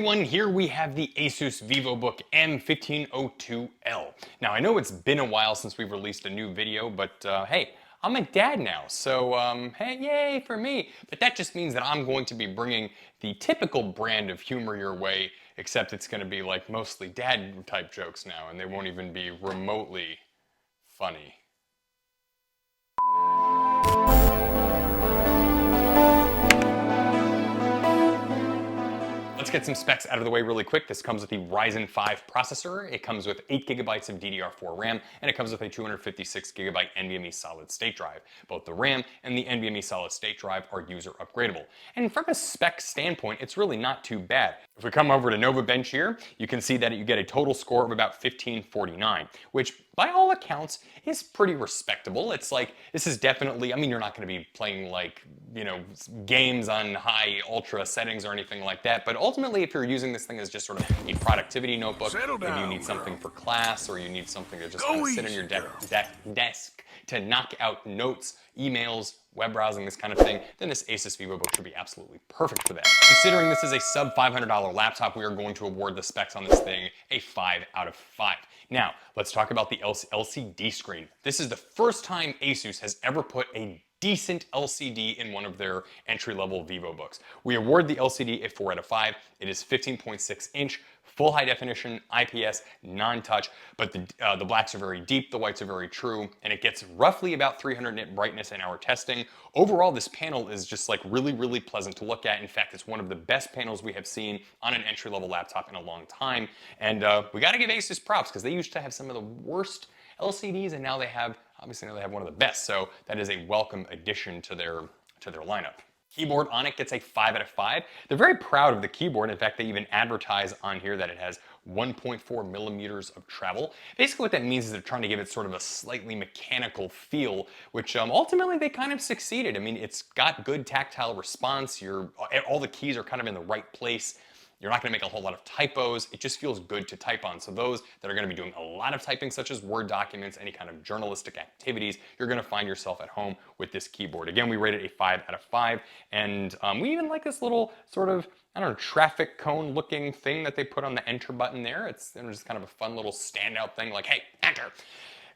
everyone, here we have the ASUS Vivobook M1502L. Now I know it's been a while since we've released a new video, but hey, I'm a dad now, so hey, yay for me. But that just means that I'm going to be bringing the typical brand of humor your way, except it's going to be like mostly dad type jokes now, and they won't even be remotely funny. Let's get some specs out of the way really quick. This comes with the Ryzen 5 processor. It comes with 8 GB of DDR4 RAM, and it comes with a 256 GB NVMe solid state drive. Both the RAM and the NVMe solid state drive are user upgradable. And from a spec standpoint, it's really not too bad. If we come over to Nova Bench here, you can see that you get a total score of about 1549, which by all accounts is pretty respectable. It's like, this is definitely, I mean, you're not going to be playing like, you know, games on high ultra settings or anything like that, but ultimately if you're using this thing as just sort of a productivity notebook, maybe you need something for class, or you need something to just kind of sit on your desk to knock out notes, emails, web browsing, this kind of thing, then this ASUS Vivobook should be absolutely perfect for that. Considering this is a sub $500 laptop, we are going to award the specs on this thing a 5 out of 5. Now, let's talk about the LCD screen. This is the first time ASUS has ever put a decent LCD in one of their entry-level Vivobooks. We award the LCD a 4 out of 5. It is 15.6 inch, full high definition, IPS, non-touch, but the blacks are very deep, the whites are very true, and it gets roughly about 300 nit brightness in our testing. Overall, this panel is just like really pleasant to look at. In fact, it's one of the best panels we have seen on an entry-level laptop in a long time. And we gotta give ASUS props, because they used to have some of the worst LCDs, and now they have, obviously now they have one of the best, so that is a welcome addition to their lineup. Keyboard on it gets a 5 out of 5. They're very proud of the keyboard. In fact, they even advertise on here that it has 1.4 millimeters of travel. Basically what that means is they're trying to give it sort of a slightly mechanical feel, which ultimately they kind of succeeded. I mean, it's got good tactile response. All the keys are kind of in the right place. You're not going to make a whole lot of typos. It just feels good to type on. So those that are going to be doing a lot of typing, such as Word documents, any kind of journalistic activities, you're going to find yourself at home with this keyboard. Again, we rated a 5 out of 5. And we even like this little sort of, I don't know, traffic cone looking thing that they put on the enter button there. It's just kind of a fun little standout thing like, hey, enter.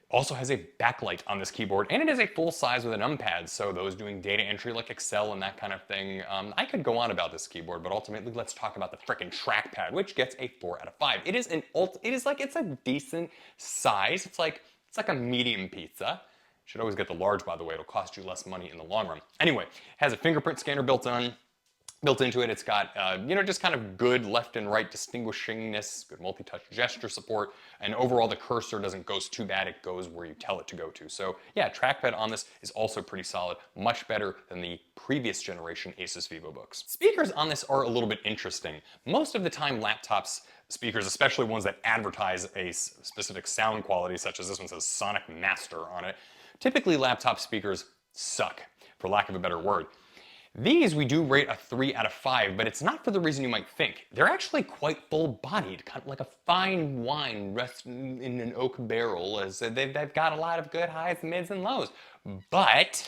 Also has a backlight on this keyboard, and it is a full size with a numpad, so those doing data entry like Excel and that kind of thing, I could go on about this keyboard, but ultimately let's talk about the frickin' trackpad, which gets a 4 out of 5. It's a decent size. It's like a medium pizza. Should always get the large, by the way. It'll cost you less money in the long run. Anyway, it has a fingerprint scanner built into it. It's got, just kind of good left and right distinguishingness, good multi-touch gesture support, and overall the cursor doesn't go too bad. It goes where you tell it to go to. So yeah, trackpad on this is also pretty solid, much better than the previous generation ASUS Vivobooks. Speakers on this are a little bit interesting. Most of the time laptops speakers, especially ones that advertise a specific sound quality, such as this one says Sonic Master on it, typically laptop speakers suck, for lack of a better word. These we do rate a 3 out of 5, but it's not for the reason you might think. They're actually quite full-bodied, kind of like a fine wine resting in an oak barrel. As they've got a lot of good highs, mids, and lows, but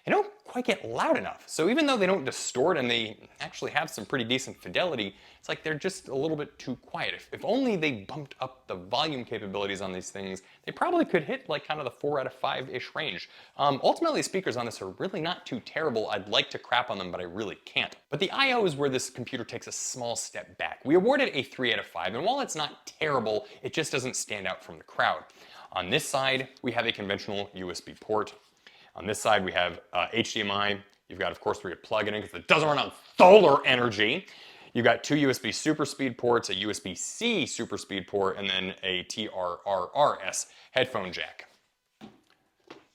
they don't quite get loud enough. So even though they don't distort and they actually have some pretty decent fidelity, it's like they're just a little bit too quiet. If only they bumped up the volume capabilities on these things, they probably could hit like kind of the 4 out of 5-ish range. Ultimately, speakers on this are really not too terrible. I'd like to crap on them, but I really can't. But the I/O is where this computer takes a small step back. We awarded a 3 out of 5, and while it's not terrible, it just doesn't stand out from the crowd. On this side, we have a conventional USB port. On this side, we have HDMI. You've got, of course, where you plug it in because it doesn't run on solar energy. You've got 2 USB super speed ports, a USB-C super speed port, and then a TRRRS headphone jack.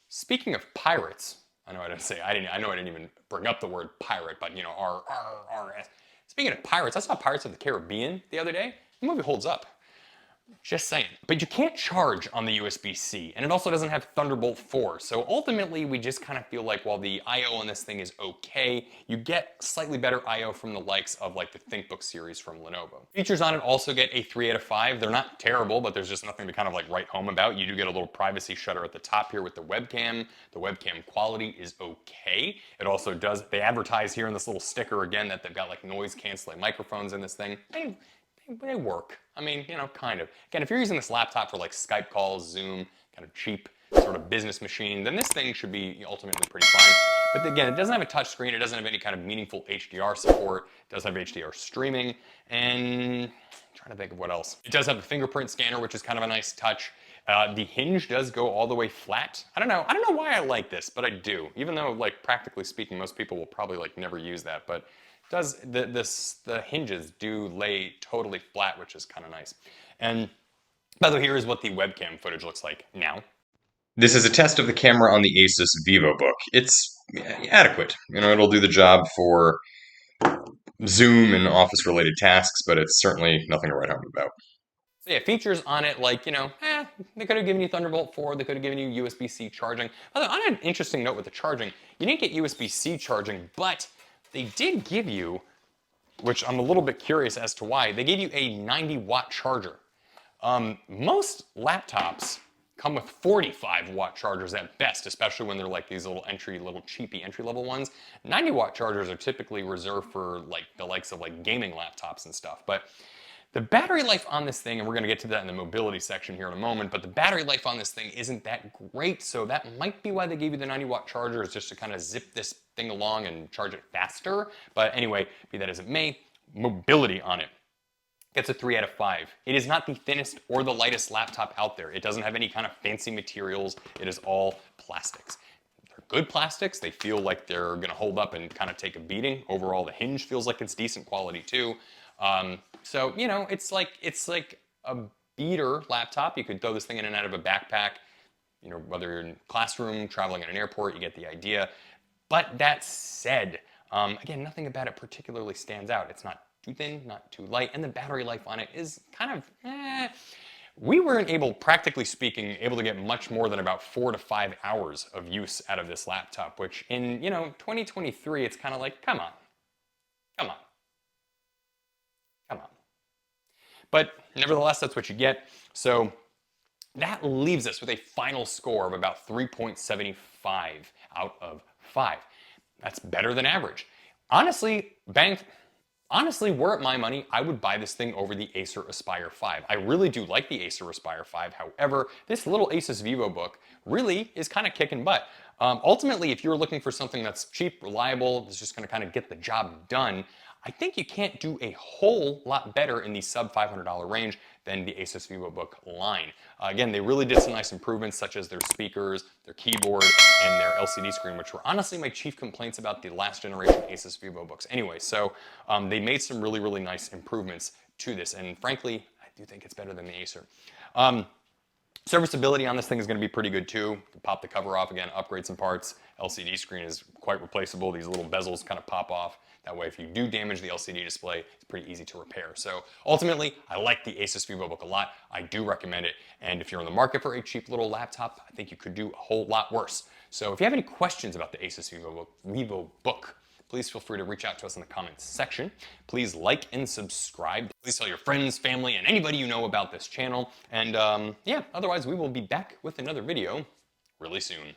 Speaking of pirates, I know I didn't even bring up the word pirate, but you know, RRRS. Speaking of pirates, I saw Pirates of the Caribbean the other day. The movie holds up. Just saying. But you can't charge on the USB-C, and it also doesn't have Thunderbolt 4. So ultimately, we just kind of feel like while the I/O on this thing is okay, you get slightly better I/O from the likes of like the ThinkBook series from Lenovo. Features on it also get a 3 out of 5. They're not terrible, but there's just nothing to kind of like write home about. You do get a little privacy shutter at the top here with the webcam. The webcam quality is okay. It also does, they advertise here in this little sticker again that they've got like noise canceling microphones in this thing. They work. I mean, you know, kind of. Again, if you're using this laptop for like Skype calls, Zoom, kind of cheap sort of business machine, then this thing should be ultimately pretty fine. But again, it doesn't have a touch screen. It doesn't have any kind of meaningful HDR support. It does have HDR streaming. And I'm trying to think of what else. It does have a fingerprint scanner, which is kind of a nice touch. The hinge does go all the way flat. I don't know why I like this, but I do. Even though, like, practically speaking, most people will probably like never use that, but the hinges do lay totally flat, which is kind of nice. And by the way, here is what the webcam footage looks like now. This is a test of the camera on the ASUS Vivobook. It's adequate. You know, it'll do the job for Zoom and office-related tasks, but it's certainly nothing to write home about. So yeah, features on it like, you know, they could have given you Thunderbolt 4, they could have given you USB-C charging. Although, on an interesting note with the charging, you didn't get USB-C charging, but they did give you, which I'm a little bit curious as to why, they gave you a 90-watt charger. Most laptops come with 45-watt chargers at best, especially when they're like these little cheapy entry-level ones. 90-watt chargers are typically reserved for like the likes of like gaming laptops and stuff. But the battery life on this thing, and we're going to get to that in the mobility section here in a moment, but the battery life on this thing isn't that great, so that might be why they gave you the 90-watt charger, is just to kind of zip this thing along and charge it faster. But anyway, be that as it may, mobility on it gets a 3 out of 5. It is not the thinnest or the lightest laptop out there. It doesn't have any kind of fancy materials. It is all plastics. They're good plastics. They feel like they're going to hold up and kind of take a beating. Overall, the hinge feels like it's decent quality too. So, you know, it's like a beater laptop. You could throw this thing in and out of a backpack, you know, whether you're in a classroom, traveling in an airport, you get the idea. But that said, again, nothing about it particularly stands out. It's not too thin, not too light, and the battery life on it is kind of, We weren't able, practically speaking, able to get much more than about 4 to 5 hours of use out of this laptop, which in, you know, 2023, it's kind of like, come on. But nevertheless, that's what you get. So that leaves us with a final score of about 3.75 out of 5. That's better than average. Honestly, were it my money, I would buy this thing over the Acer Aspire 5. I really do like the Acer Aspire 5. However, this little ASUS Vivobook really is kind of kicking butt. Ultimately, if you're looking for something that's cheap, reliable, that's just going to kind of get the job done, I think you can't do a whole lot better in the sub $500 range than the ASUS Vivobook line. Again, they really did some nice improvements, such as their speakers, their keyboard, and their LCD screen, which were honestly my chief complaints about the last generation ASUS Vivobooks anyway. So they made some really, really nice improvements to this, and frankly, I do think it's better than the Acer. Serviceability on this thing is going to be pretty good too. You can pop the cover off again, upgrade some parts. LCD screen is quite replaceable. These little bezels kind of pop off. That way, if you do damage the LCD display, it's pretty easy to repair. So ultimately, I like the ASUS Vivobook a lot. I do recommend it. And if you're in the market for a cheap little laptop, I think you could do a whole lot worse. So if you have any questions about the ASUS Vivobook, please feel free to reach out to us in the comments section. Please like and subscribe. Please tell your friends, family, and anybody you know about this channel. And yeah, otherwise we will be back with another video really soon.